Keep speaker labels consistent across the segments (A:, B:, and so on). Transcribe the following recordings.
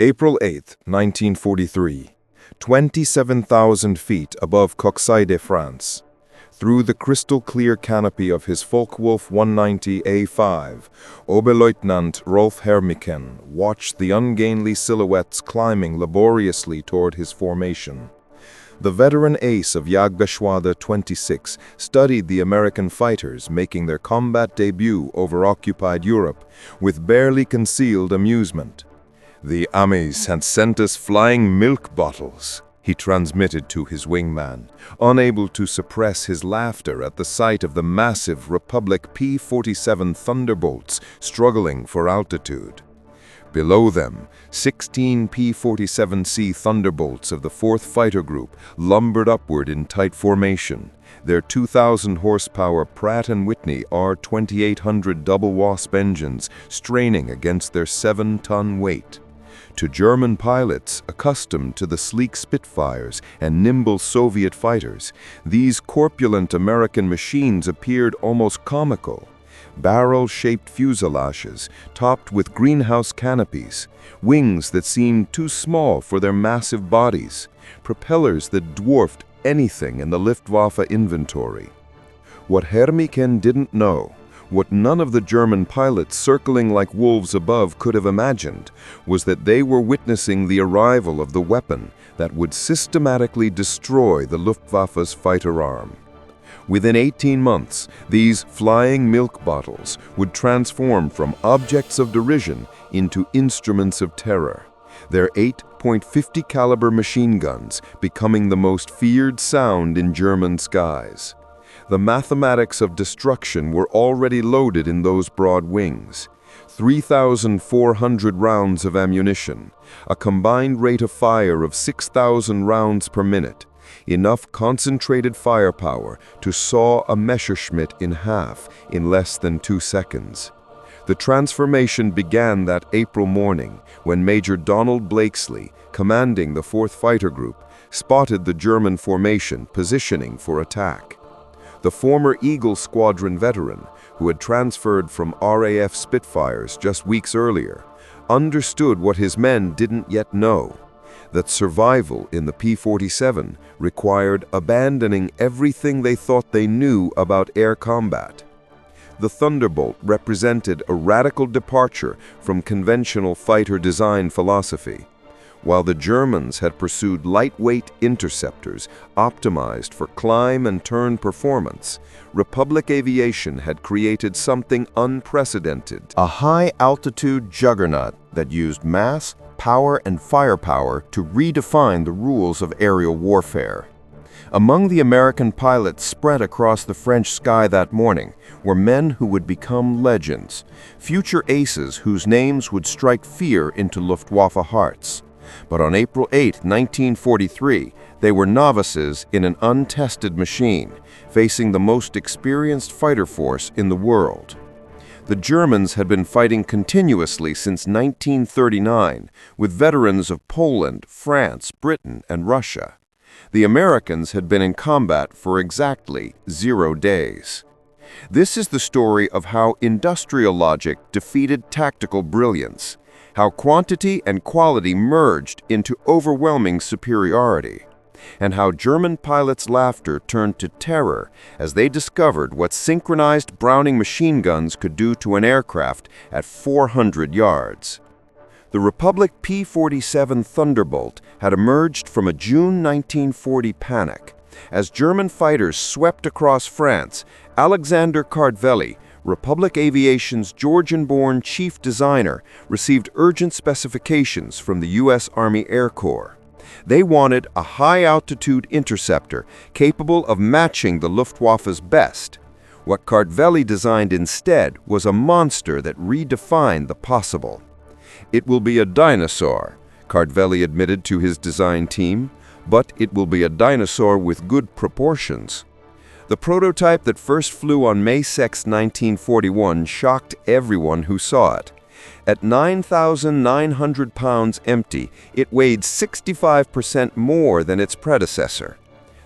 A: April 8, 1943, 27,000 feet above Coxide, France. Through the crystal-clear canopy of his Focke-Wulf 190A5, Oberleutnant Rolf Hermiken watched the ungainly silhouettes climbing laboriously toward his formation. The veteran ace of Jagdgeschwader 26 studied the American fighters making their combat debut over occupied Europe with barely concealed amusement. "The Amis had sent us flying milk bottles," he transmitted to his wingman, unable to suppress his laughter at the sight of the massive Republic P-47 Thunderbolts struggling for altitude. Below them, 16 P-47C Thunderbolts of the 4th Fighter Group lumbered upward in tight formation, their 2,000 horsepower Pratt & Whitney R2800 double Wasp engines straining against their 7-ton weight. To German pilots accustomed to the sleek Spitfires and nimble Soviet fighters, these corpulent American machines appeared almost comical. Barrel-shaped fuselages topped with greenhouse canopies, wings that seemed too small for their massive bodies, propellers that dwarfed anything in the Luftwaffe inventory. What Hermiken didn't know, what none of the German pilots circling like wolves above could have imagined, was that they were witnessing the arrival of the weapon that would systematically destroy the Luftwaffe's fighter arm. Within 18 months, these flying milk bottles would transform from objects of derision into instruments of terror, their 8.50 caliber machine guns becoming the most feared sound in German skies. The mathematics of destruction were already loaded in those broad wings. 3,400 rounds of ammunition, a combined rate of fire of 6,000 rounds per minute, enough concentrated firepower to saw a Messerschmitt in half in less than 2 seconds. The transformation began that April morning when Major Donald Blakesley, commanding the 4th Fighter Group, spotted the German formation positioning for attack. The former Eagle Squadron veteran, who had transferred from RAF Spitfires just weeks earlier, understood what his men didn't yet know: that survival in the P-47 required abandoning everything they thought they knew about air combat. The Thunderbolt represented a radical departure from conventional fighter design philosophy. While the Germans had pursued lightweight interceptors optimized for climb and turn performance, Republic Aviation had created something unprecedented: a high-altitude juggernaut that used mass, power, and firepower to redefine the rules of aerial warfare. Among the American pilots spread across the French sky that morning were men who would become legends, future aces whose names would strike fear into Luftwaffe hearts. But on April 8, 1943, they were novices in an untested machine, facing the most experienced fighter force in the world. The Germans had been fighting continuously since 1939, with veterans of Poland, France, Britain, and Russia. The Americans had been in combat for exactly 0 days. This is the story of how industrial logic defeated tactical brilliance, how quantity and quality merged into overwhelming superiority, and how German pilots' laughter turned to terror as they discovered what synchronized Browning machine guns could do to an aircraft at 400 yards. The Republic P-47 Thunderbolt had emerged from a June 1940 panic. As German fighters swept across France, Alexander Kartveli, Republic Aviation's Georgian-born chief designer, received urgent specifications from the U.S. Army Air Corps. They wanted a high-altitude interceptor capable of matching the Luftwaffe's best. What Kartveli designed instead was a monster that redefined the possible. "It will be a dinosaur," Kartveli admitted to his design team, "but it will be a dinosaur with good proportions." The prototype that first flew on May 6, 1941 shocked everyone who saw it. At 9,900 pounds empty, it weighed 65% more than its predecessor.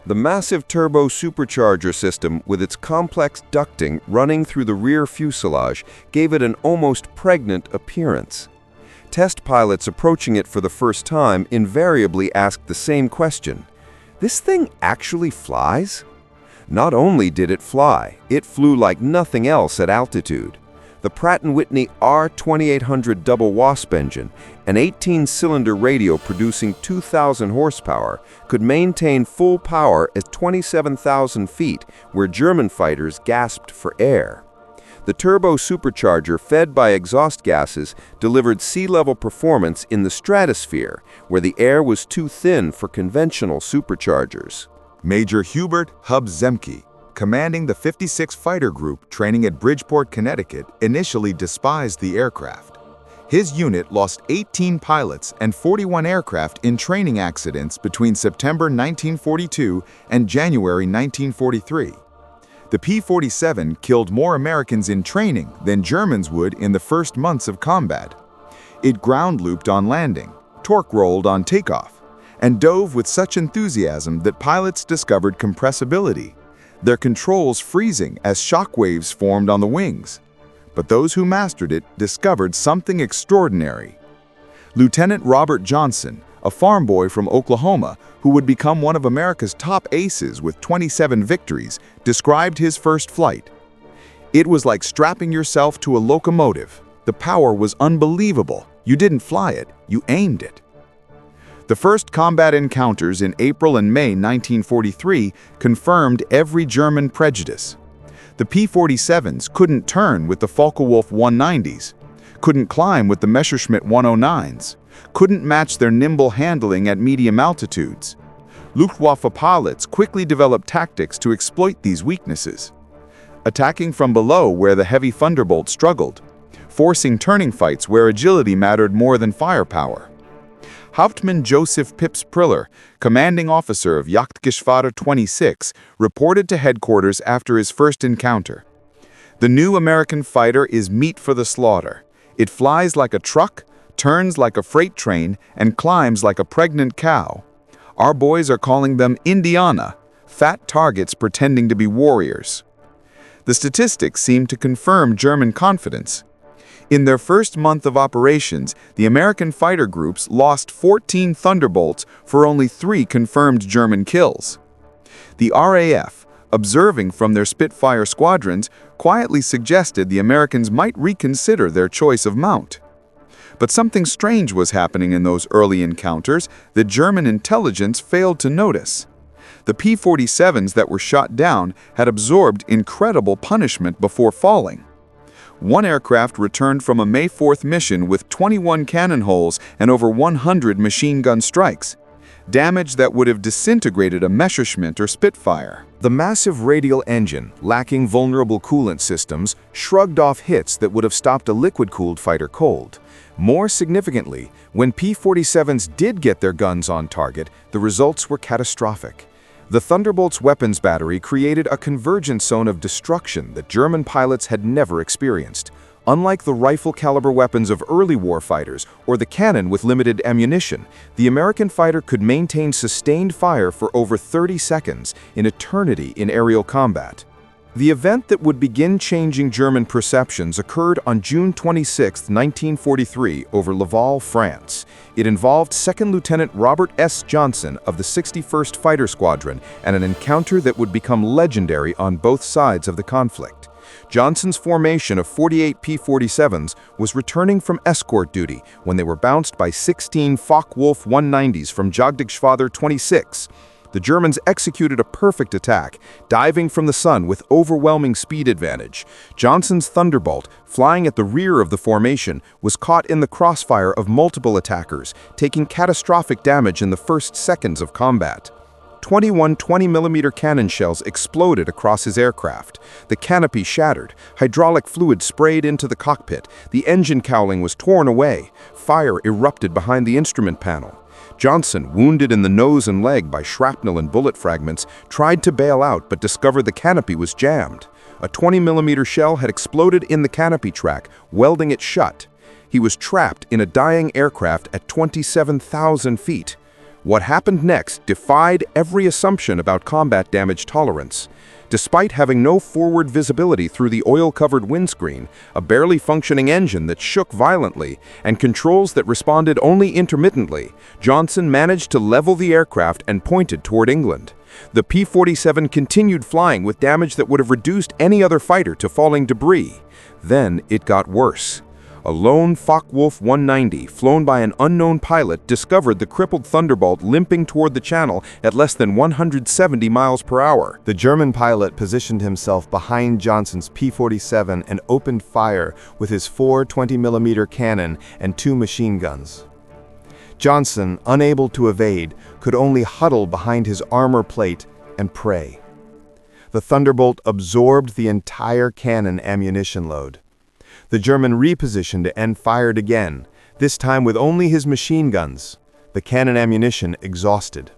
A: The massive turbo supercharger system with its complex ducting running through the rear fuselage gave it an almost pregnant appearance. Test pilots approaching it for the first time invariably asked the same question: "This thing actually flies?" Not only did it fly, it flew like nothing else at altitude. The Pratt & Whitney R2800 double WASP engine, an 18-cylinder radio producing 2,000 horsepower, could maintain full power at 27,000 feet, where German fighters gasped for air. The turbo supercharger, fed by exhaust gases, delivered sea-level performance in the stratosphere, where the air was too thin for conventional superchargers.
B: Major Hubert "Hub" Zemke, commanding the 56 Fighter Group training at Bridgeport, Connecticut, initially despised the aircraft. His unit lost 18 pilots and 41 aircraft in training accidents between September 1942 and January 1943. The P-47 killed more Americans in training than Germans would in the first months of combat. It ground-looped on landing, torque-rolled on takeoff, and dove with such enthusiasm that pilots discovered compressibility, their controls freezing as shock waves formed on the wings. But those who mastered it discovered something extraordinary. Lieutenant Robert Johnson, a farm boy from Oklahoma who would become one of America's top aces with 27 victories, described his first flight. "It was like strapping yourself to a locomotive. The power was unbelievable. You didn't fly it, you aimed it." The first combat encounters in April and May 1943 confirmed every German prejudice. The P-47s couldn't turn with the Focke-Wulf 190s, couldn't climb with the Messerschmitt 109s, couldn't match their nimble handling at medium altitudes. Luftwaffe pilots quickly developed tactics to exploit these weaknesses, attacking from below where the heavy Thunderbolt struggled, forcing turning fights where agility mattered more than firepower. Hauptmann Joseph Pips Priller, commanding officer of Jagdgeschwader 26, reported to headquarters after his first encounter. "The new American fighter is meat for the slaughter. It flies like a truck, turns like a freight train, and climbs like a pregnant cow. Our boys are calling them Indiana, fat targets pretending to be warriors." The statistics seem to confirm German confidence. In their first month of operations, the American fighter groups lost 14 Thunderbolts for only 3 confirmed German kills. The RAF, observing from their Spitfire squadrons, quietly suggested the Americans might reconsider their choice of mount. But something strange was happening in those early encounters that German intelligence failed to notice. The P-47s that were shot down had absorbed incredible punishment before falling. One aircraft returned from a May 4th mission with 21 cannon holes and over 100 machine gun strikes, damage that would have disintegrated a Messerschmitt or Spitfire.
A: The massive radial engine, lacking vulnerable coolant systems, shrugged off hits that would have stopped a liquid-cooled fighter cold. More significantly, when P-47s did get their guns on target, the results were catastrophic. The Thunderbolt's weapons battery created a convergence zone of destruction that German pilots had never experienced. Unlike the rifle-caliber weapons of early warfighters or the cannon with limited ammunition, the American fighter could maintain sustained fire for over 30 seconds, an eternity in aerial combat. The event that would begin changing German perceptions occurred on June 26, 1943, over Laval, France. It involved 2nd Lieutenant Robert S. Johnson of the 61st Fighter Squadron and an encounter that would become legendary on both sides of the conflict. Johnson's formation of 48 P-47s was returning from escort duty when they were bounced by 16 Focke-Wulf 190s from Jagdgeschwader 26. The Germans executed a perfect attack, diving from the sun with overwhelming speed advantage. Johnson's Thunderbolt, flying at the rear of the formation, was caught in the crossfire of multiple attackers, taking catastrophic damage in the first seconds of combat. 21 20mm cannon shells exploded across his aircraft. The canopy shattered, hydraulic fluid sprayed into the cockpit, the engine cowling was torn away, fire erupted behind the instrument panel. Johnson, wounded in the nose and leg by shrapnel and bullet fragments, tried to bail out but discovered the canopy was jammed. A 20mm shell had exploded in the canopy track, welding it shut. He was trapped in a dying aircraft at 27,000 feet.
C: What happened next defied every assumption about combat damage tolerance. Despite having no forward visibility through the oil-covered windscreen, a barely functioning engine that shook violently, and controls that responded only intermittently, Johnson managed to level the aircraft and pointed toward England. The P-47 continued flying with damage that would have reduced any other fighter to falling debris. Then it got worse. A lone Focke-Wulf 190, flown by an unknown pilot, discovered the crippled Thunderbolt limping toward the channel at less than 170 miles per hour.
D: The German pilot positioned himself behind Johnson's P-47 and opened fire with his 4 20mm cannon and 2 machine guns. Johnson, unable to evade, could only huddle behind his armor plate and pray. The Thunderbolt absorbed the entire cannon ammunition load. The German repositioned and fired again, this time with only his machine guns, the cannon ammunition exhausted.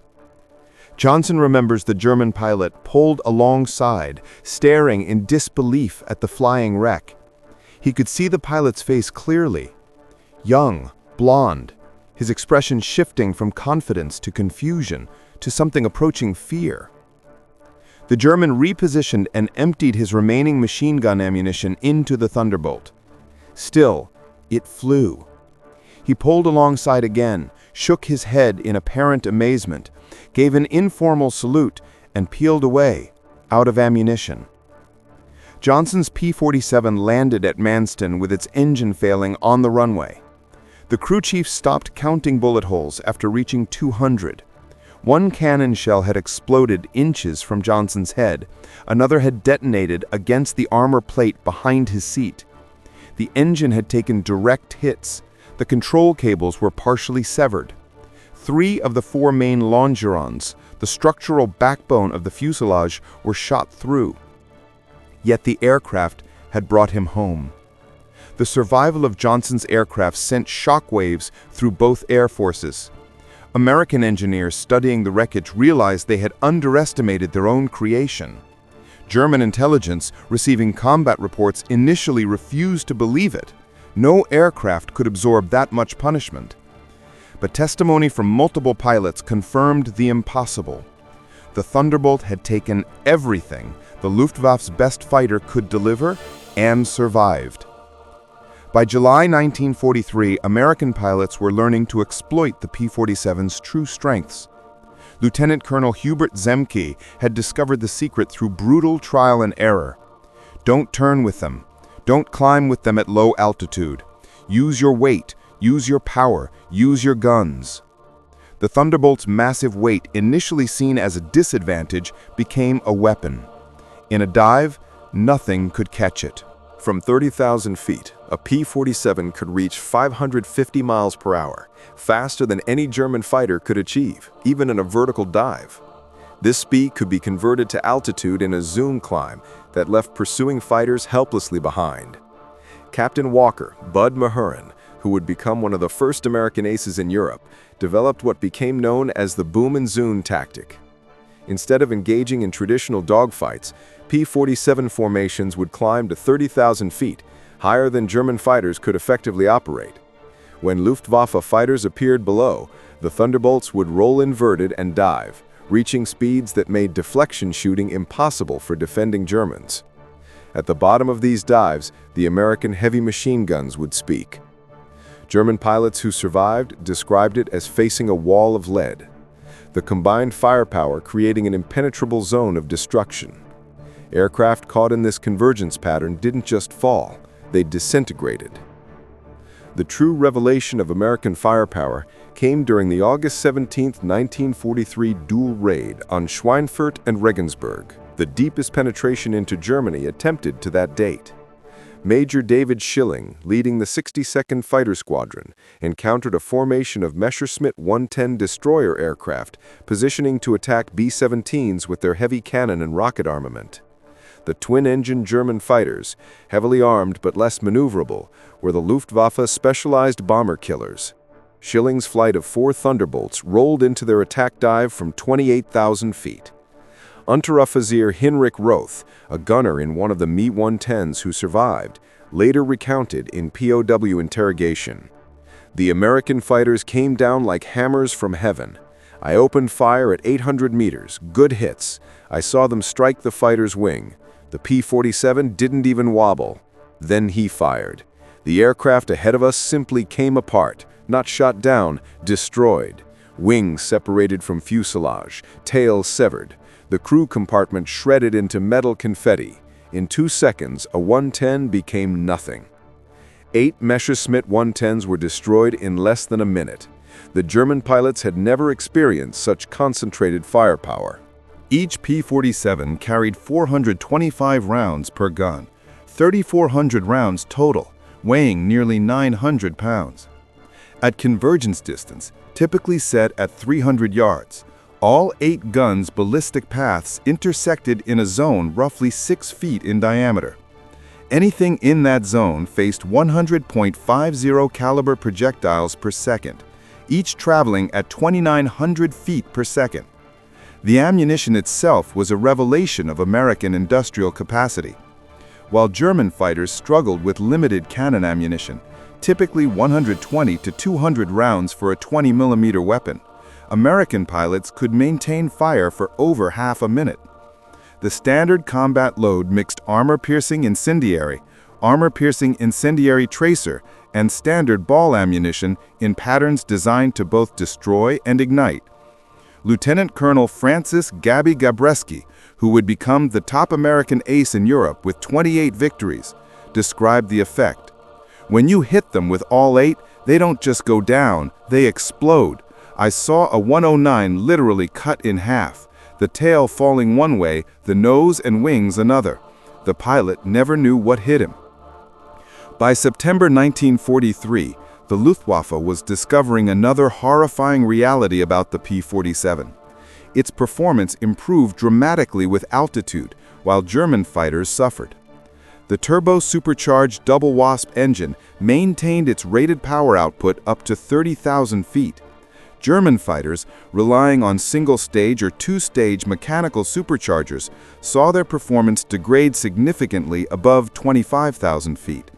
D: Johnson remembers the German pilot pulled alongside, staring in disbelief at the flying wreck. He could see the pilot's face clearly. Young, blonde, his expression shifting from confidence to confusion to something approaching fear. The German repositioned and emptied his remaining machine gun ammunition into the Thunderbolt. Still, it flew. He pulled alongside again, shook his head in apparent amazement, gave an informal salute, and peeled away, out of ammunition. Johnson's P-47 landed at Manston with its engine failing on the runway. The crew chief stopped counting bullet holes after reaching 200. One cannon shell had exploded inches from Johnson's head. Another had detonated against the armor plate behind his seat. The engine had taken direct hits. The control cables were partially severed. 3 of the 4 main longerons, the structural backbone of the fuselage, were shot through. Yet the aircraft had brought him home. The survival of Johnson's aircraft sent shockwaves through both air forces. American engineers studying the wreckage realized they had underestimated their own creation. German intelligence, receiving combat reports, initially refused to believe it. No aircraft could absorb that much punishment. But testimony from multiple pilots confirmed the impossible. The Thunderbolt had taken everything the Luftwaffe's best fighter could deliver and survived. By July 1943, American pilots were learning to exploit the P-47's true strengths. Lieutenant Colonel Hubert Zemke had discovered the secret through brutal trial and error. Don't turn with them. Don't climb with them at low altitude. Use your weight, use your power, use your guns. The Thunderbolt's massive weight, initially seen as a disadvantage, became a weapon. In a dive, nothing could catch it.
E: From 30,000 feet, a P-47 could reach 550 miles per hour, faster than any German fighter could achieve, even in a vertical dive. This speed could be converted to altitude in a zoom climb that left pursuing fighters helplessly behind. Captain Walker, Bud Mahurin, who would become one of the first American aces in Europe, developed what became known as the boom and zoom tactic. Instead of engaging in traditional dogfights, P-47 formations would climb to 30,000 feet, higher than German fighters could effectively operate. When Luftwaffe fighters appeared below, the Thunderbolts would roll inverted and dive, reaching speeds that made deflection shooting impossible for defending Germans. At the bottom of these dives, the American heavy machine guns would speak. German pilots who survived described it as facing a wall of lead, the combined firepower creating an impenetrable zone of destruction. Aircraft caught in this convergence pattern didn't just fall, they disintegrated. The true revelation of American firepower came during the August 17, 1943 dual raid on Schweinfurt and Regensburg, the deepest penetration into Germany attempted to that date. Major David Schilling, leading the 62nd Fighter Squadron, encountered a formation of Messerschmitt 110 destroyer aircraft positioning to attack B-17s with their heavy cannon and rocket armament. The twin-engine German fighters, heavily armed but less maneuverable, were the Luftwaffe specialized bomber killers. Schilling's flight of 4 Thunderbolts rolled into their attack dive from 28,000 feet. Unteroffizier Hinrich Roth, a gunner in one of the Me-110s who survived, later recounted in POW interrogation. The American fighters came down like hammers from heaven. I opened fire at 800 meters, good hits. I saw them strike the fighter's wing. The P-47 didn't even wobble. Then he fired. The aircraft ahead of us simply came apart, not shot down, destroyed. Wings separated from fuselage, tails severed. The crew compartment shredded into metal confetti. In 2 seconds, a 110 became nothing. 8 Messerschmitt 110s were destroyed in less than a minute. The German pilots had never experienced such concentrated firepower.
C: Each P-47 carried 425 rounds per gun, 3,400 rounds total, weighing nearly 900 pounds. At convergence distance, typically set at 300 yards, all 8 guns' ballistic paths intersected in a zone roughly 6 feet in diameter. Anything in that zone faced 100.50 caliber projectiles per second, each traveling at 2,900 feet per second. The ammunition itself was a revelation of American industrial capacity. While German fighters struggled with limited cannon ammunition, typically 120 to 200 rounds for a 20mm weapon, American pilots could maintain fire for over half a minute. The standard combat load mixed armor-piercing incendiary tracer, and standard ball ammunition in patterns designed to both destroy and ignite. Lieutenant Colonel Francis Gabby Gabreski, who would become the top American ace in Europe with 28 victories, described the effect. When you hit them with all 8, they don't just go down, they explode. I saw a 109 literally cut in half, the tail falling one way, the nose and wings another. The pilot never knew what hit him. By September 1943, the Luftwaffe was discovering another horrifying reality about the P-47. Its performance improved dramatically with altitude, while German fighters suffered. The turbo-supercharged double Wasp engine maintained its rated power output up to 30,000 feet. German fighters, relying on single-stage or two-stage mechanical superchargers, saw their performance degrade significantly above 25,000 feet.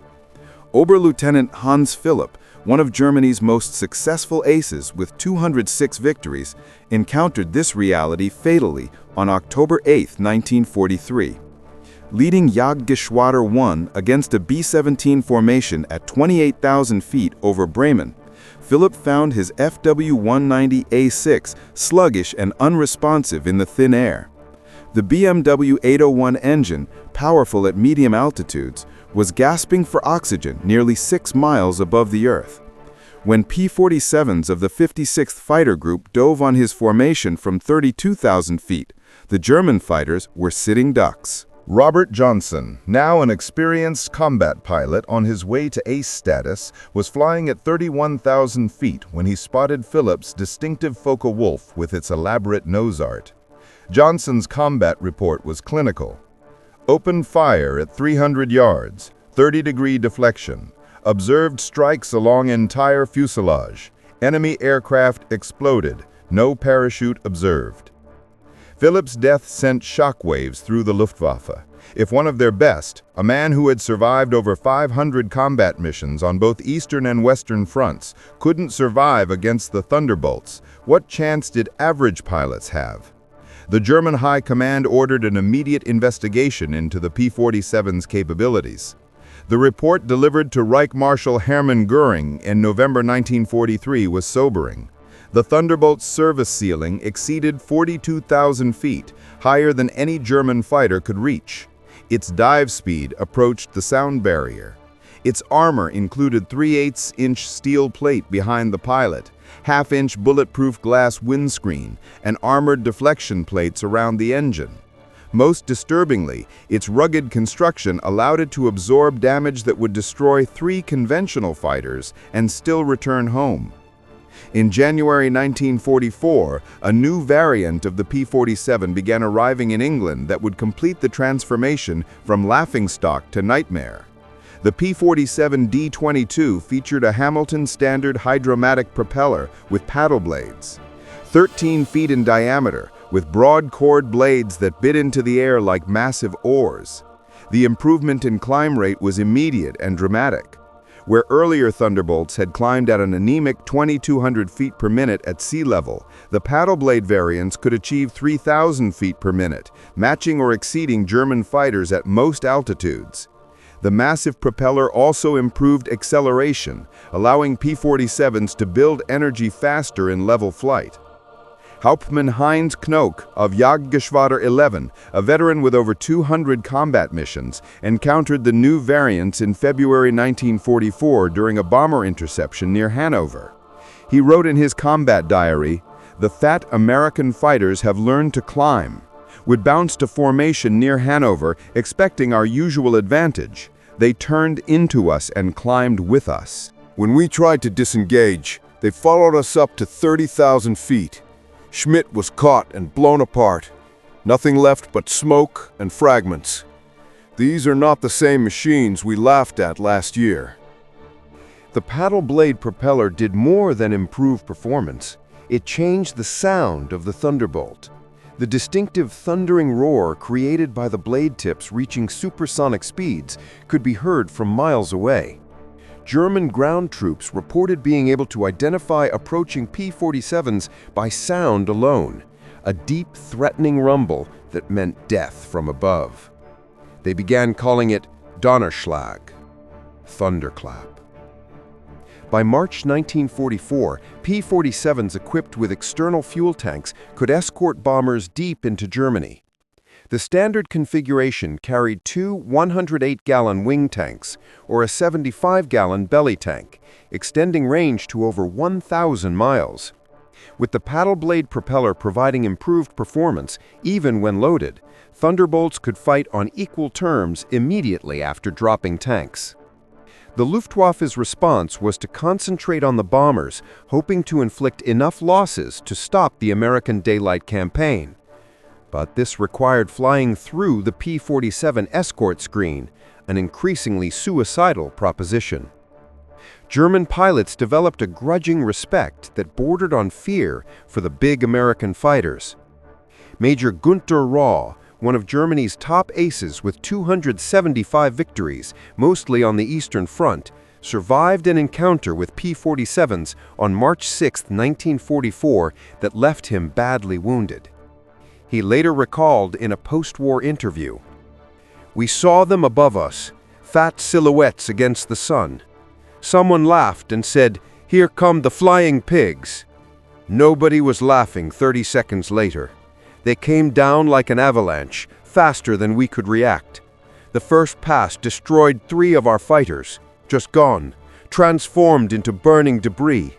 C: Oberlieutenant Hans Philipp, one of Germany's most successful aces with 206 victories, encountered this reality fatally on October 8, 1943. Leading Jagdgeschwader 1 against a B-17 formation at 28,000 feet over Bremen, Philipp found his FW-190A6 sluggish and unresponsive in the thin air. The BMW 801 engine, powerful at medium altitudes, was gasping for oxygen nearly 6 miles above the Earth. When P-47s of the 56th Fighter Group dove on his formation from 32,000 feet, the German fighters were sitting ducks.
A: Robert Johnson, now an experienced combat pilot on his way to ace status, was flying at 31,000 feet when he spotted Phillips' distinctive Focke-Wulf with its elaborate nose art. Johnson's combat report was clinical. Opened fire at 300 yards, 30-degree deflection. Observed strikes along entire fuselage. Enemy aircraft exploded. No parachute observed. Phillips' death sent shockwaves through the Luftwaffe. If one of their best, a man who had survived over 500 combat missions on both eastern and western fronts, couldn't survive against the Thunderbolts, what chance did average pilots have? The German High Command ordered an immediate investigation into the P-47's capabilities. The report delivered to Reich Marshal Hermann Göring in November 1943 was sobering. The Thunderbolt's service ceiling exceeded 42,000 feet, higher than any German fighter could reach. Its dive speed approached the sound barrier. Its armor included 3/8-inch steel plate behind the pilot, half-inch bulletproof glass windscreen, and armored deflection plates around the engine. Most disturbingly, its rugged construction allowed it to absorb damage that would destroy 3 conventional fighters and still return home. In January 1944, a new variant of the P-47 began arriving in England that would complete the transformation from laughingstock to nightmare. The P-47 D-22 featured a Hamilton standard hydromatic propeller with paddle blades, 13 feet in diameter, with broad chord blades that bit into the air like massive oars. The improvement in climb rate was immediate and dramatic. Where earlier Thunderbolts had climbed at an anemic 2,200 feet per minute at sea level, the paddle blade variants could achieve 3,000 feet per minute, matching or exceeding German fighters at most altitudes. The massive propeller also improved acceleration, allowing P-47s to build energy faster in level flight. Hauptmann Heinz Knoke of Jagdgeschwader 11, a veteran with over 200 combat missions, encountered the new variants in February 1944 during a bomber interception near Hanover. He wrote in his combat diary, "The fat American fighters have learned to climb. Would bounce to formation near Hanover, expecting our usual advantage. They turned into us and climbed with us.
E: When we tried to disengage, they followed us up to 30,000 feet. Schmidt was caught and blown apart. Nothing left but smoke and fragments. These are not the same machines we laughed at last year."
C: The paddle blade propeller did more than improve performance. It changed the sound of the Thunderbolt. The distinctive thundering roar created by the blade tips reaching supersonic speeds could be heard from miles away. German ground troops reported being able to identify approaching P-47s by sound alone, a deep, threatening rumble that meant death from above. They began calling it Donnerschlag, thunderclap. By March 1944, P-47s equipped with external fuel tanks could escort bombers deep into Germany. The standard configuration carried two 108-gallon wing tanks, or a 75-gallon belly tank, extending range to over 1,000 miles. With the paddle blade propeller providing improved performance, even when loaded, Thunderbolts could fight on equal terms immediately after dropping tanks. The Luftwaffe's response was to concentrate on the bombers, hoping to inflict enough losses to stop the American daylight campaign. But this required flying through the P-47 escort screen, an increasingly suicidal proposition. German pilots developed a grudging respect that bordered on fear for the big American fighters. Major Günter Rau, one of Germany's top aces with 275 victories, mostly on the Eastern Front, survived an encounter with P-47s on March 6, 1944 that left him badly wounded. He later recalled in a post-war interview, "We saw them above us, fat silhouettes against the sun. Someone laughed and said, 'Here come the flying pigs.' Nobody was laughing 30 seconds later. They came down like an avalanche, faster than we could react. The first pass destroyed 3 of our fighters, just gone, transformed into burning debris.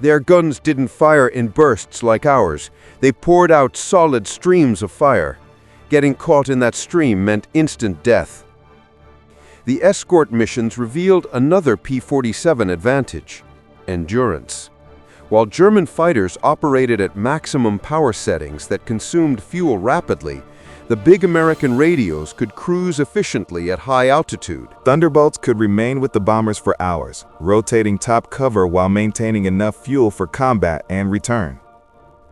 C: Their guns didn't fire in bursts like ours. They poured out solid streams of fire. Getting caught in that stream meant instant death." The escort missions revealed another P-47 advantage: endurance. While German fighters operated at maximum power settings that consumed fuel rapidly, the big American radios could cruise efficiently at high altitude.
B: Thunderbolts could remain with the bombers for hours, rotating top cover while maintaining enough fuel for combat and return.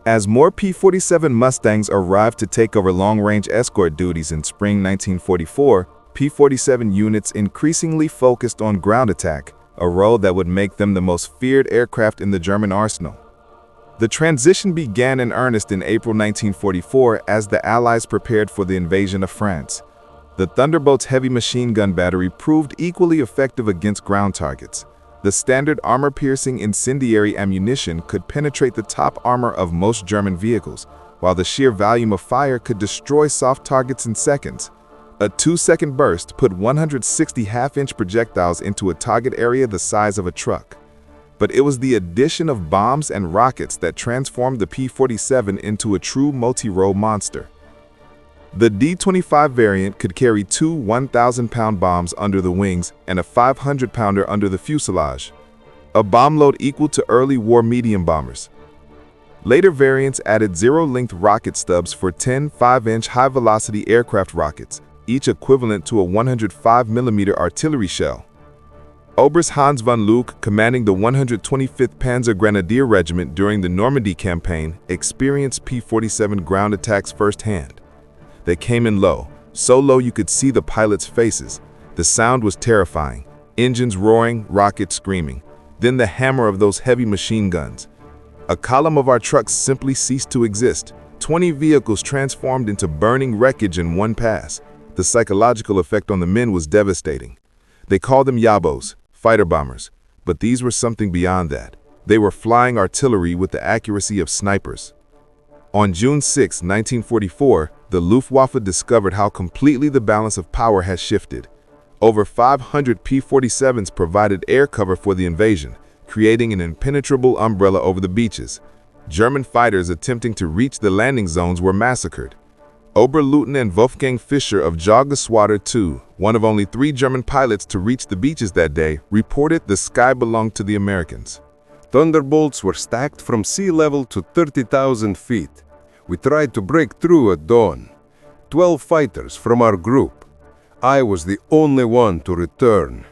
B: As more P-47 Mustangs arrived to take over long-range escort duties in spring 1944, P-47 units increasingly focused on ground attack, a role that would make them the most feared aircraft in the German arsenal. The transition began in earnest in April 1944 as the Allies prepared for the invasion of France. The Thunderbolt's heavy machine gun battery proved equally effective against ground targets. The standard armor-piercing incendiary ammunition could penetrate the top armor of most German vehicles, while the sheer volume of fire could destroy soft targets in seconds. A 2-second burst put 160 half-inch projectiles into a target area the size of a truck. But it was the addition of bombs and rockets that transformed the P-47 into a true multi-role monster. The D-25 variant could carry 2 1,000-pound bombs under the wings and a 500-pounder under the fuselage, a bomb load equal to early war medium bombers. Later variants added zero-length rocket stubs for 10 5-inch high-velocity aircraft rockets, each equivalent to a 105mm artillery shell. Oberst Hans von Luke, commanding the 125th Panzer Grenadier Regiment during the Normandy campaign, experienced P-47 ground attacks firsthand. They came in low, so low you could see the pilots' faces. The sound was terrifying, engines roaring, rockets screaming. Then the hammer of those heavy machine guns. A column of our trucks simply ceased to exist. 20 vehicles transformed into burning wreckage in one pass. The psychological effect on the men was devastating. They called them Yabos, fighter bombers, but these were something beyond that. They were flying artillery with the accuracy of snipers. On June 6, 1944, the Luftwaffe discovered how completely the balance of power has shifted. Over 500 P-47s provided air cover for the invasion, creating an impenetrable umbrella over the beaches. German fighters attempting to reach the landing zones were massacred. Oberleutnant Wolfgang Fischer of Jagdgeschwader II, one of only 3 German pilots to reach the beaches that day, reported the sky belonged to the Americans.
A: Thunderbolts were stacked from sea level to 30,000 feet. We tried to break through at dawn. 12 fighters from our group. I was the only one to return.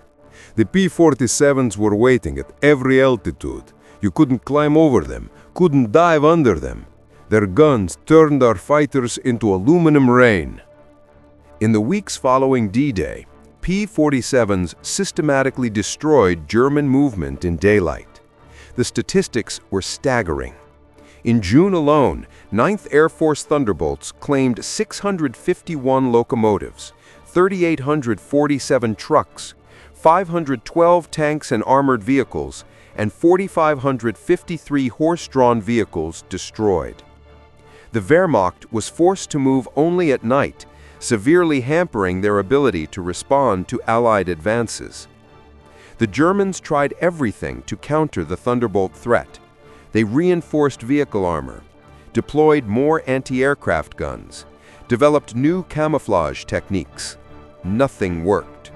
A: The P-47s were waiting at every altitude. You couldn't climb over them, couldn't dive under them. Their guns turned our fighters into aluminum rain. In the weeks following D-Day, P-47s systematically destroyed German movement in daylight. The statistics were staggering. In June alone, 9th Air Force Thunderbolts claimed 651 locomotives, 3,847 trucks, 512 tanks and armored vehicles, and 4,553 horse-drawn vehicles destroyed. The Wehrmacht was forced to move only at night, severely hampering their ability to respond to Allied advances. The Germans tried everything to counter the Thunderbolt threat. They reinforced vehicle armor, deployed more anti-aircraft guns, developed new camouflage techniques. Nothing worked.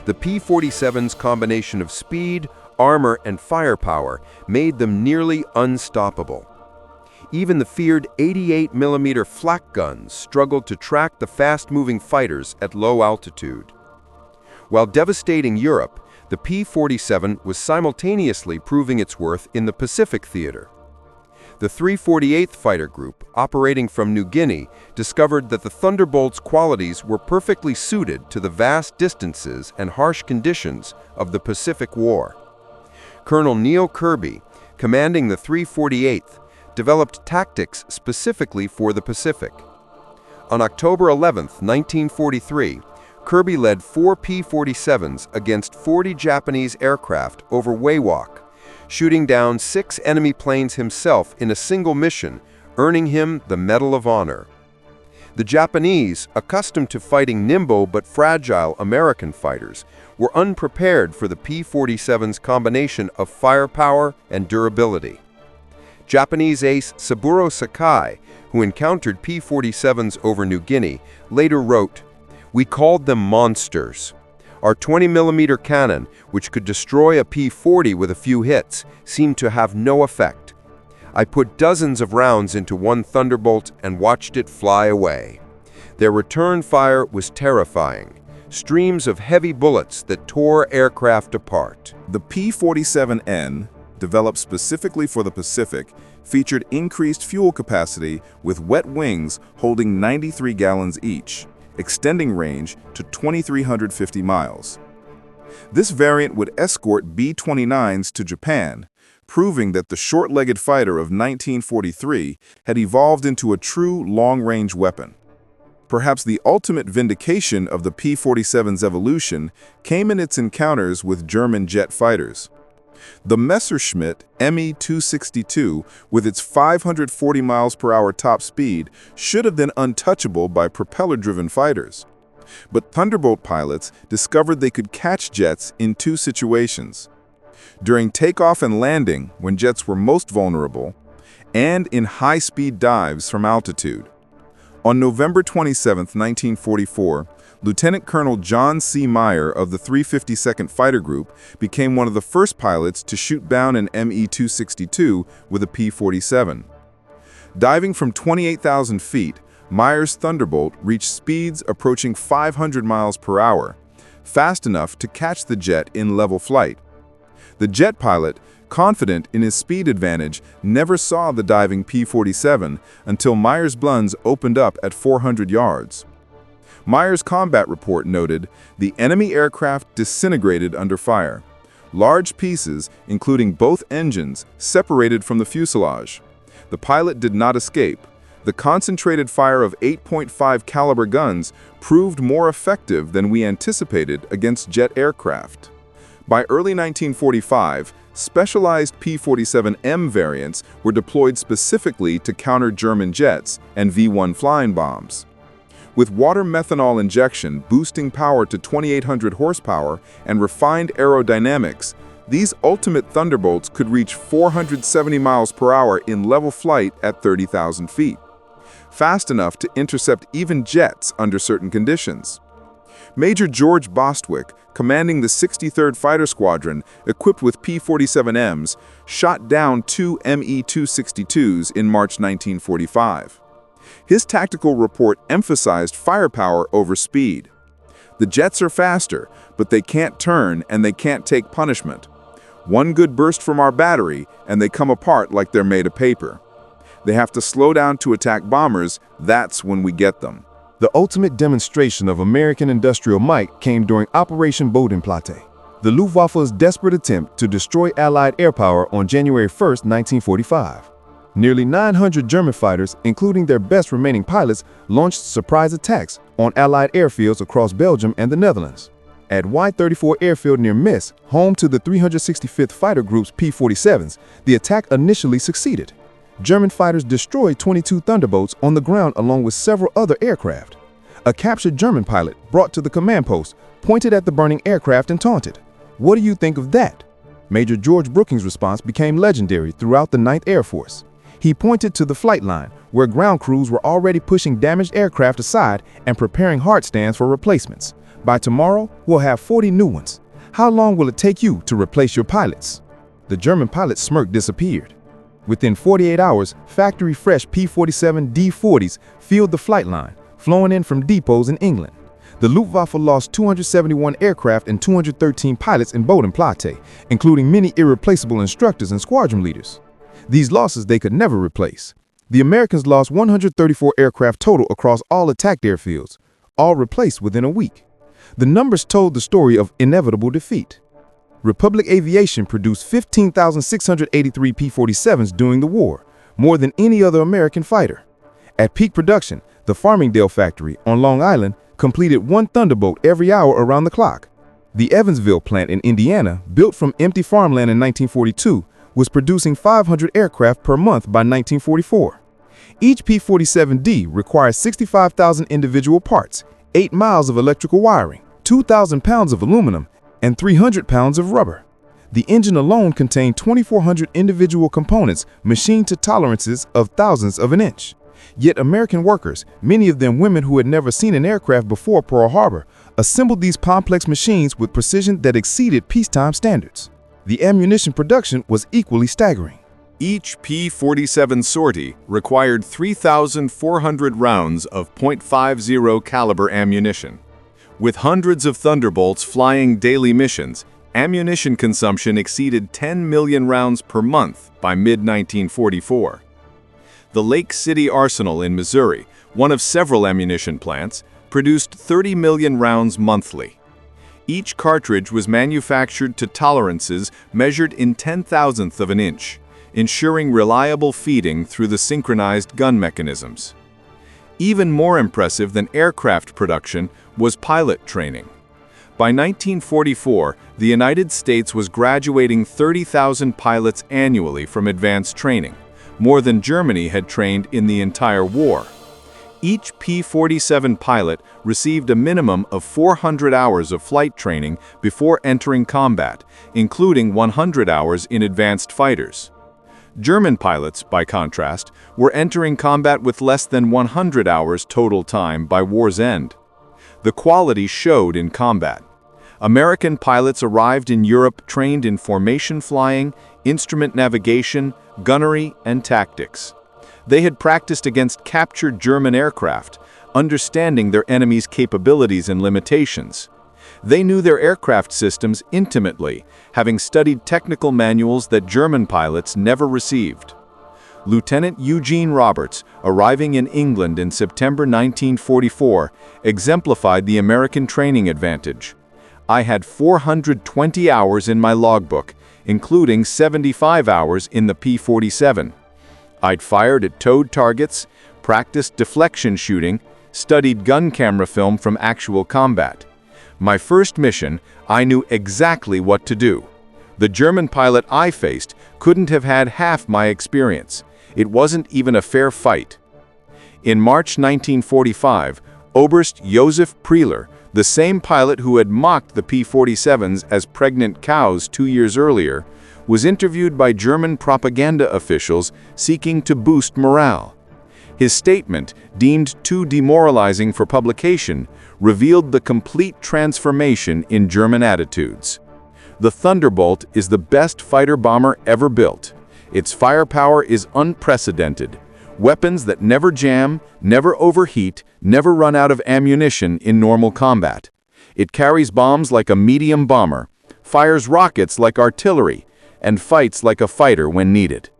A: The P-47's combination of speed, armor, and firepower made them nearly unstoppable. Even the feared 88mm flak guns struggled to track the fast-moving fighters at low altitude. While devastating Europe, the P-47 was simultaneously proving its worth in the Pacific theater. The 348th Fighter Group, operating from New Guinea, discovered that the Thunderbolt's qualities were perfectly suited to the vast distances and harsh conditions of the Pacific War. Colonel Neel Kearby, commanding the 348th, developed tactics specifically for the Pacific. On October 11, 1943, Kearby led 4 P-47s against 40 Japanese aircraft over Wewak, shooting down 6 enemy planes himself in a single mission, earning him the Medal of Honor. The Japanese, accustomed to fighting nimble but fragile American fighters, were unprepared for the P-47's combination of firepower and durability. Japanese ace Saburo Sakai, who encountered P-47s over New Guinea, later wrote, "We called them monsters. Our 20mm cannon, which could destroy a P-40 with a few hits, seemed to have no effect. I put dozens of rounds into one Thunderbolt and watched it fly away. Their return fire was terrifying. Streams of heavy bullets that tore aircraft apart."
B: The P-47N, developed specifically for the Pacific, featured increased fuel capacity with wet wings holding 93 gallons each, extending range to 2,350 miles. This variant would escort B-29s to Japan, proving that the short-legged fighter of 1943 had evolved into a true long-range weapon. Perhaps the ultimate vindication of the P-47's evolution came in its encounters with German jet fighters. The Messerschmitt Me-262, with its 540 miles per hour top speed, should have been untouchable by propeller-driven fighters. But Thunderbolt pilots discovered they could catch jets in 2 situations: during takeoff and landing, when jets were most vulnerable, and in high-speed dives from altitude. On November 27, 1944, Lieutenant Colonel John C. Meyer of the 352nd Fighter Group became one of the first pilots to shoot down an Me-262 with a P-47. Diving from 28,000 feet, Meyer's Thunderbolt reached speeds approaching 500 miles per hour, fast enough to catch the jet in level flight. The jet pilot, confident in his speed advantage, never saw the diving P-47 until Meyer's blinds opened up at 400 yards.
C: Meyer's combat report noted, the enemy aircraft disintegrated under fire. Large pieces, including both engines, separated from the fuselage. The pilot did not escape. The concentrated fire of 8.5 caliber guns proved more effective than we anticipated against jet aircraft. By early 1945, specialized P-47M variants were deployed specifically to counter German jets and V-1 flying bombs. With water methanol injection boosting power to 2,800 horsepower and refined aerodynamics, these ultimate Thunderbolts could reach 470 miles per hour in level flight at 30,000 feet. Fast enough to intercept even jets under certain conditions. Major George Bostwick, commanding the 63rd Fighter Squadron, equipped with P-47Ms, shot down 2 Me-262s in March 1945. His tactical report emphasized firepower over speed. The jets are faster, but they can't turn and they can't take punishment. One good burst from our battery, and they come apart like they're made of paper. They have to slow down to attack bombers. That's when we get them.
D: The ultimate demonstration of American industrial might came during Operation Bodenplatte, the Luftwaffe's desperate attempt to destroy Allied air power on January 1, 1945. Nearly 900 German fighters, including their best remaining pilots, launched surprise attacks on Allied airfields across Belgium and the Netherlands. At Y-34 Airfield near Metz, home to the 365th Fighter Group's P-47s, the attack initially succeeded. German fighters destroyed 22 Thunderbolts on the ground along with several other aircraft. A captured German pilot, brought to the command post, pointed at the burning aircraft and taunted, "What do you think of that?" Major George Brookings' response became legendary throughout the 9th Air Force. He pointed to the flight line, where ground crews were already pushing damaged aircraft aside and preparing hard stands for replacements. "By tomorrow, we'll have 40 new ones. How long will it take you to replace your pilots?" The German pilot's smirk disappeared. Within 48 hours, factory-fresh P-47 D-40s filled the flight line, flowing in from depots in England. The Luftwaffe lost 271 aircraft and 213 pilots in Bodenplatte, including many irreplaceable instructors and squadron leaders. These losses they could never replace. The Americans lost 134 aircraft total across all attacked airfields, all replaced within a week. The numbers told the story of inevitable defeat. Republic Aviation produced 15,683 P-47s during the war, more than any other American fighter. At peak production, the Farmingdale factory on Long Island completed 1 Thunderbolt every hour around the clock. The Evansville plant in Indiana, built from empty farmland in 1942, was producing 500 aircraft per month by 1944. Each P-47D requires 65,000 individual parts, 8 miles of electrical wiring, 2,000 pounds of aluminum, and 300 pounds of rubber. The engine alone contained 2,400 individual components machined to tolerances of thousandths of an inch. Yet American workers, many of them women who had never seen an aircraft before Pearl Harbor, assembled these complex machines with precision that exceeded peacetime standards. The ammunition production was equally staggering.
E: Each P-47 sortie required 3,400 rounds of .50 caliber ammunition. With hundreds of Thunderbolts flying daily missions, ammunition consumption exceeded 10 million rounds per month by mid-1944. The Lake City Arsenal in Missouri, one of several ammunition plants, produced 30 million rounds monthly. Each cartridge was manufactured to tolerances measured in 10,000th of an inch, ensuring reliable feeding through the synchronized gun mechanisms. Even more impressive than aircraft production was pilot training. By 1944, the United States was graduating 30,000 pilots annually from advanced training, more than Germany had trained in the entire war. Each P-47 pilot received a minimum of 400 hours of flight training before entering combat, including 100 hours in advanced fighters. German pilots, by contrast, were entering combat with less than 100 hours total time by war's end. The quality showed in combat. American pilots arrived in Europe trained in formation flying, instrument navigation, gunnery, and tactics. They had practiced against captured German aircraft, understanding their enemy's capabilities and limitations. They knew their aircraft systems intimately, having studied technical manuals that German pilots never received.
B: Lieutenant Eugene Roberts, arriving in England in September 1944, exemplified the American training advantage. I had 420 hours in my logbook, including 75 hours in the P-47. I'd fired at towed targets, practiced deflection shooting, studied gun camera film from actual combat. My first mission, I knew exactly what to do. The German pilot I faced couldn't have had half my experience. It wasn't even a fair fight. In March 1945, Oberst Josef Prieler, the same pilot who had mocked the P-47s as pregnant cows 2 years earlier, was interviewed by German propaganda officials seeking to boost morale. His statement, deemed too demoralizing for publication, revealed the complete transformation in German attitudes. The Thunderbolt is the best fighter bomber ever built. Its firepower is unprecedented. Weapons that never jam, never overheat, never run out of ammunition in normal combat. It carries bombs like a medium bomber, fires rockets like artillery, and fights like a fighter when needed.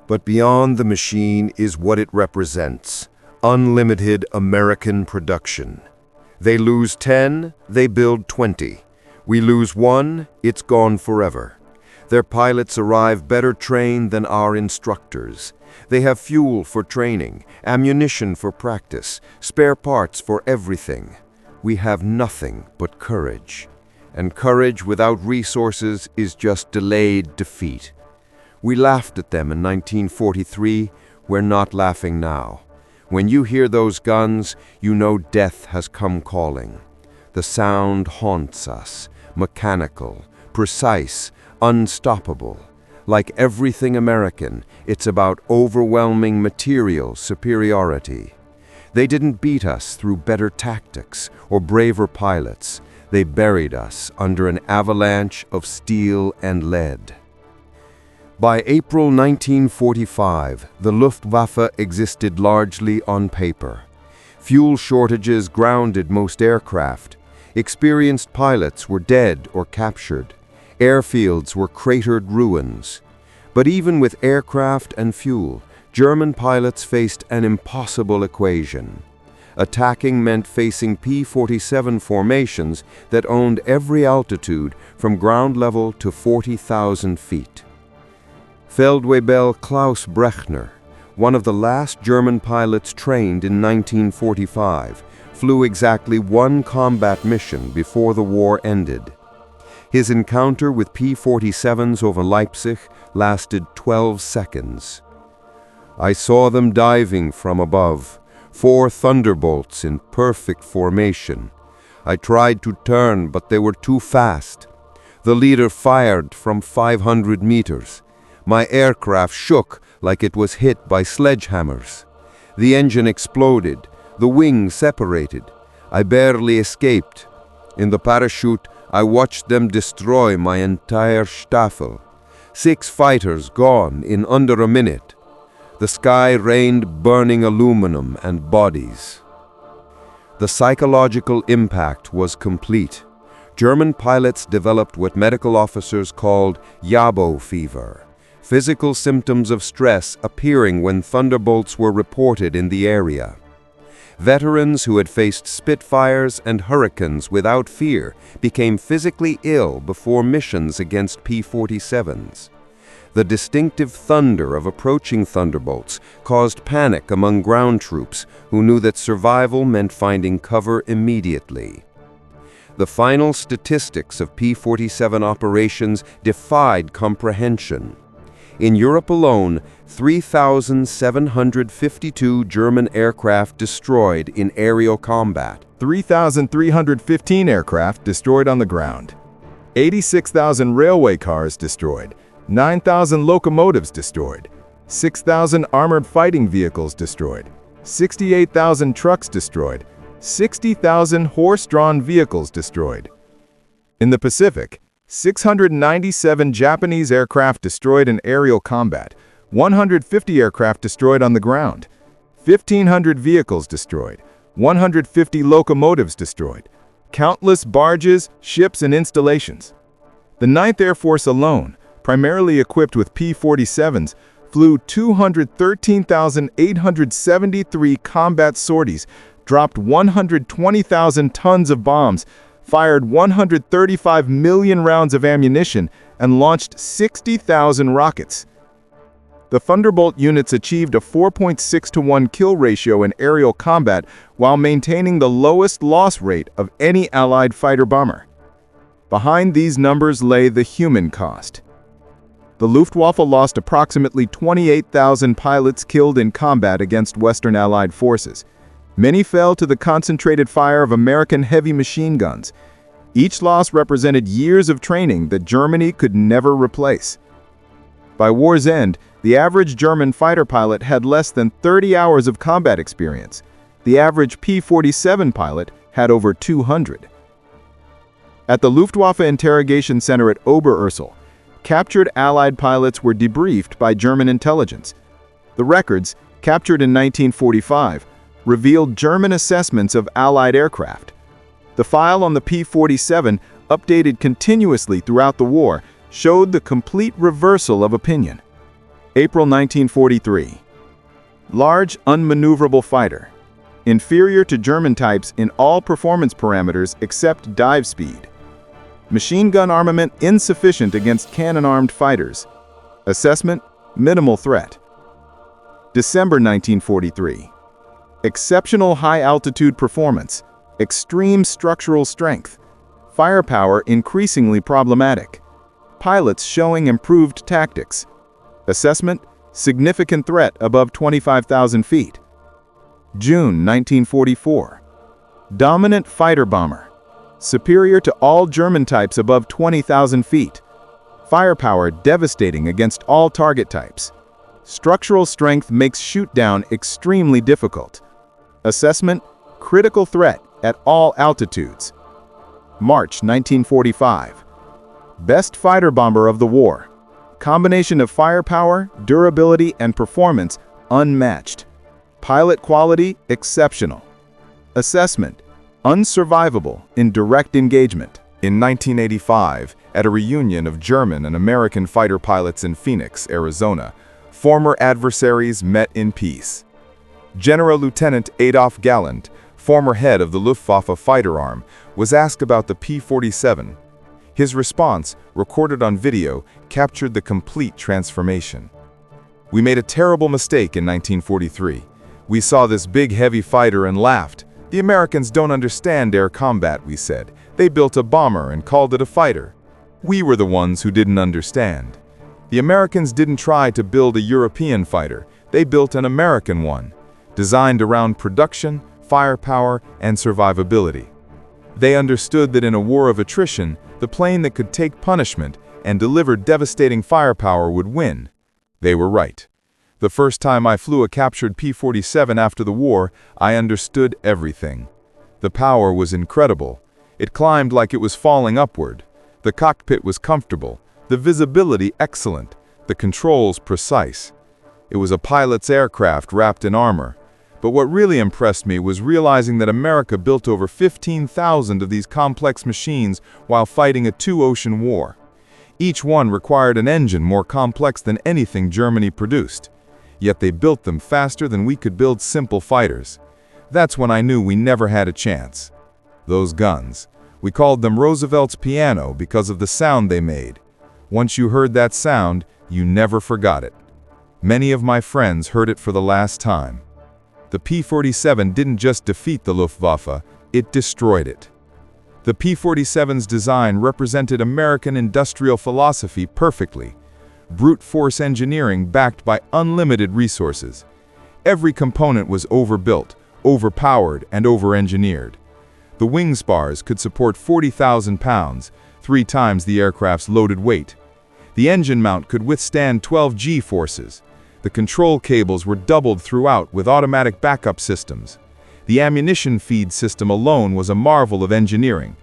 A: But beyond the machine is what it represents: unlimited American production. They lose 10, they build 20. We lose 1, it's gone forever. Their pilots arrive better trained than our instructors. They have fuel for training, ammunition for practice, spare parts for everything. We have nothing but courage. And courage without resources is just delayed defeat. We laughed at them in 1943. We're not laughing now. When you hear those guns, you know death has come calling. The sound haunts us, mechanical, precise, unstoppable. Like everything American, it's about overwhelming material superiority. They didn't beat us through better tactics or braver pilots. They buried us under an avalanche of steel and lead. By April 1945, the Luftwaffe existed largely on paper. Fuel shortages grounded most aircraft. Experienced pilots were dead or captured. Airfields were cratered ruins. But even with aircraft and fuel, German pilots faced an impossible equation. Attacking meant facing P-47 formations that owned every altitude from ground level to 40,000 feet. Feldwebel Klaus Brechner, one of the last German pilots trained in 1945, flew exactly one combat mission before the war ended. His encounter with P-47s over Leipzig lasted 12 seconds. I saw them diving from above, 4 Thunderbolts in perfect formation. I tried to turn, but they were too fast. The leader fired from 500 meters. My aircraft shook like it was hit by sledgehammers. The engine exploded. The wings separated. I barely escaped. In the parachute, I watched them destroy my entire Staffel. 6 fighters gone in under a minute. The sky rained burning aluminum and bodies. The psychological impact was complete. German pilots developed what medical officers called Yabo fever, physical symptoms of stress appearing when Thunderbolts were reported in the area. Veterans who had faced Spitfires and Hurricanes without fear became physically ill before missions against P-47s. The distinctive thunder of approaching Thunderbolts caused panic among ground troops who knew that survival meant finding cover immediately. The final statistics of P-47 operations defied comprehension. In Europe alone, 3,752 German aircraft destroyed in aerial combat.
B: 3,315 aircraft destroyed on the ground. 86,000 railway cars destroyed. 9,000 locomotives destroyed. 6,000 armored fighting vehicles destroyed. 68,000 trucks destroyed. 60,000 horse-drawn vehicles destroyed. In the Pacific, 697 Japanese aircraft destroyed in aerial combat, 150 aircraft destroyed on the ground, 1,500 vehicles destroyed, 150 locomotives destroyed, countless barges, ships, and installations. The 9th Air Force alone, primarily equipped with P-47s, flew 213,873 combat sorties, dropped 120,000 tons of bombs, fired 135 million rounds of ammunition, and launched 60,000 rockets. The Thunderbolt units achieved a 4.6-to-1 kill ratio in aerial combat while maintaining the lowest loss rate of any Allied fighter bomber. Behind these numbers lay the human cost. The Luftwaffe lost approximately 28,000 pilots killed in combat against Western Allied forces. Many fell to the concentrated fire of American heavy machine guns. Each loss represented years of training that Germany could never replace. By war's end, the average German fighter pilot had less than 30 hours of combat experience. The average P-47 pilot had over 200. At the Luftwaffe Interrogation Center at Oberursel, captured Allied pilots were debriefed by German intelligence. The records, captured in 1945, revealed German assessments of Allied aircraft. The file on the P-47, updated continuously throughout the war, showed the complete reversal of opinion. April 1943. Large, unmaneuverable fighter. Inferior to German types in all performance parameters except dive speed. Machine gun armament insufficient against cannon-armed fighters. Assessment: minimal threat. December 1943. Exceptional high-altitude performance. Extreme structural strength. Firepower increasingly problematic. Pilots showing improved tactics. Assessment: significant threat above 25,000 feet. June 1944. Dominant fighter bomber. Superior to all German types above 20,000 feet. Firepower devastating against all target types. Structural strength makes shoot-down extremely difficult. Assessment: critical threat at all altitudes. March 1945. Best fighter bomber of the war. Combination of firepower, durability, and performance unmatched. Pilot quality exceptional. Assessment: unsurvivable in direct engagement.
E: In 1985, at a reunion of German and American fighter pilots in Phoenix, Arizona, former adversaries met in peace. General Lieutenant Adolf Galland, former head of the Luftwaffe fighter arm, was asked about the P-47. His response, recorded on video, captured the complete transformation. "We made a terrible mistake in 1943. We saw this big heavy fighter and laughed. The Americans don't understand air combat, we said. They built a bomber and called it a fighter. We were the ones who didn't understand. The Americans didn't try to build a European fighter. They built an American one, designed around production, firepower, and survivability. They understood that in a war of attrition, the plane that could take punishment and deliver devastating firepower would win. They were right. The first time I flew a captured P-47 after the war, I understood everything. The power was incredible. It climbed like it was falling upward. The cockpit was comfortable, the visibility excellent, the controls precise. It was a pilot's aircraft wrapped in armor. But what really impressed me was realizing that America built over 15,000 of these complex machines while fighting a two-ocean war. Each one required an engine more complex than anything Germany produced. Yet they built them faster than we could build simple fighters. That's when I knew we never had a chance. Those guns. We called them Roosevelt's piano because of the sound they made. Once you heard that sound, you never forgot it. Many of my friends heard it for the last time. The P-47 didn't just defeat the Luftwaffe, it destroyed it. The P-47's design represented American industrial philosophy perfectly. Brute force engineering backed by unlimited resources. Every component was overbuilt, overpowered, and over-engineered. The wing spars could support 40,000 pounds, 3 times the aircraft's loaded weight. The engine mount could withstand 12 G-forces. The control cables were doubled throughout with automatic backup systems. The ammunition feed system alone was a marvel of engineering.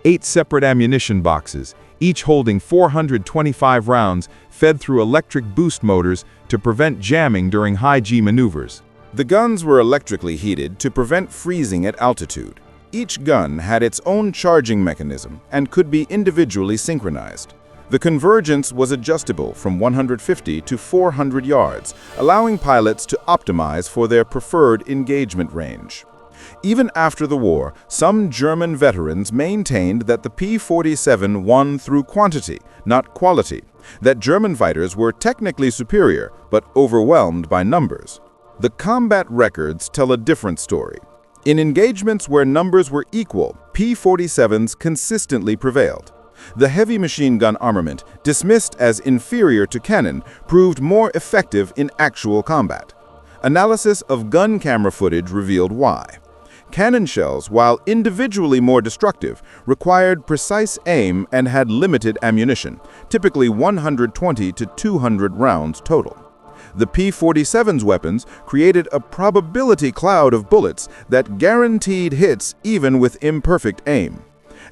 E: 8 separate ammunition boxes, each holding 425 rounds, fed through electric boost motors to prevent jamming during high-G maneuvers.
F: The guns were electrically heated to prevent freezing at altitude. Each gun had its own charging mechanism and could be individually synchronized. The convergence was adjustable from 150 to 400 yards, allowing pilots to optimize for their preferred engagement range. Even after the war, some German veterans maintained that the P-47 won through quantity, not quality, that German fighters were technically superior, but overwhelmed by numbers. The combat records tell a different story. In engagements where numbers were equal, P-47s consistently prevailed. The heavy machine gun armament, dismissed as inferior to cannon, proved more effective in actual combat. Analysis of gun camera footage revealed why. Cannon shells, while individually more destructive, required precise aim and had limited ammunition, typically 120 to 200 rounds total. The P-47's weapons created a probability cloud of bullets that guaranteed hits even with imperfect aim.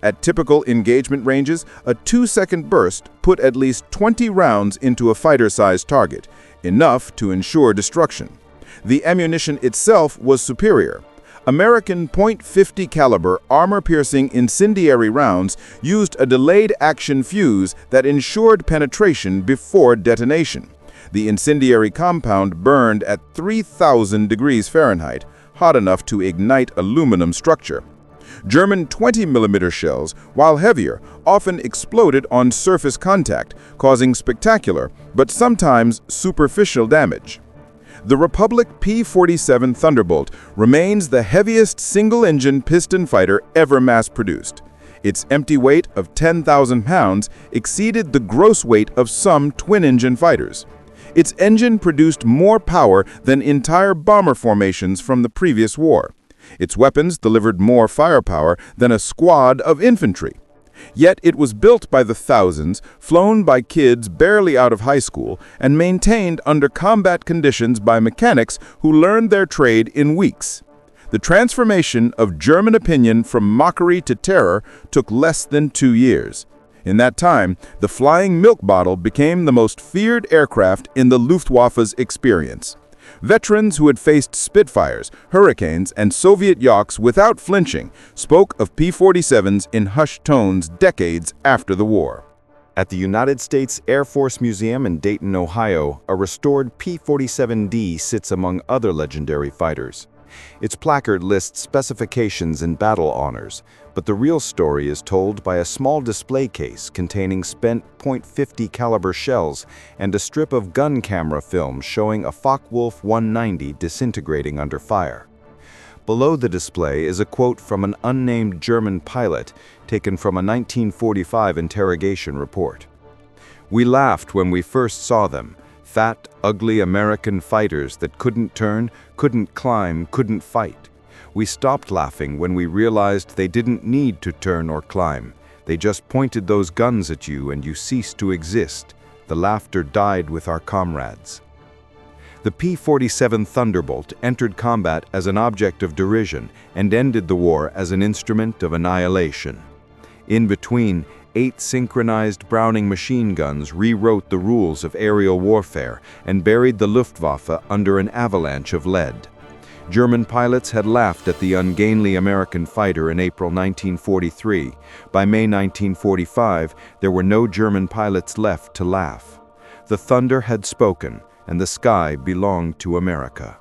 F: At typical engagement ranges, a 2-second burst put at least 20 rounds into a fighter-sized target, enough to ensure destruction. The ammunition itself was superior. American .50 caliber armor-piercing incendiary rounds used a delayed action fuse that ensured penetration before detonation. The incendiary compound burned at 3,000 degrees Fahrenheit, hot enough to ignite aluminum structure. German 20mm shells, while heavier, often exploded on surface contact, causing spectacular, but sometimes superficial damage. The Republic P-47 Thunderbolt remains the heaviest single-engine piston fighter ever mass-produced. Its empty weight of 10,000 pounds exceeded the gross weight of some twin-engine fighters. Its engine produced more power than entire bomber formations from the previous war. Its weapons delivered more firepower than a squad of infantry. Yet it was built by the thousands, flown by kids barely out of high school, and maintained under combat conditions by mechanics who learned their trade in weeks. The transformation of German opinion from mockery to terror took less than 2 years. In that time, the flying milk bottle became the most feared aircraft in the Luftwaffe's experience. Veterans who had faced Spitfires, Hurricanes, and Soviet Yawks without flinching spoke of P-47s in hushed tones decades after the war.
D: At the United States Air Force Museum in Dayton, Ohio, a restored P-47D sits among other legendary fighters. Its placard lists specifications and battle honors, but the real story is told by a small display case containing spent .50 caliber shells and a strip of gun camera film showing a Focke-Wulf 190 disintegrating under fire. Below the display is a quote from an unnamed German pilot taken from a 1945 interrogation report. "We laughed when we first saw them. Fat, ugly American fighters that couldn't turn, couldn't climb, couldn't fight. We stopped laughing when we realized they didn't need to turn or climb. They just pointed those guns at you and you ceased to exist. The laughter died with our comrades." The P-47 Thunderbolt entered combat as an object of derision and ended the war as an instrument of annihilation. In between, 8 synchronized Browning machine guns rewrote the rules of aerial warfare and buried the Luftwaffe under an avalanche of lead. German pilots had laughed at the ungainly American fighter in April 1943. By May 1945, there were no German pilots left to laugh. The thunder had spoken, and the sky belonged to America.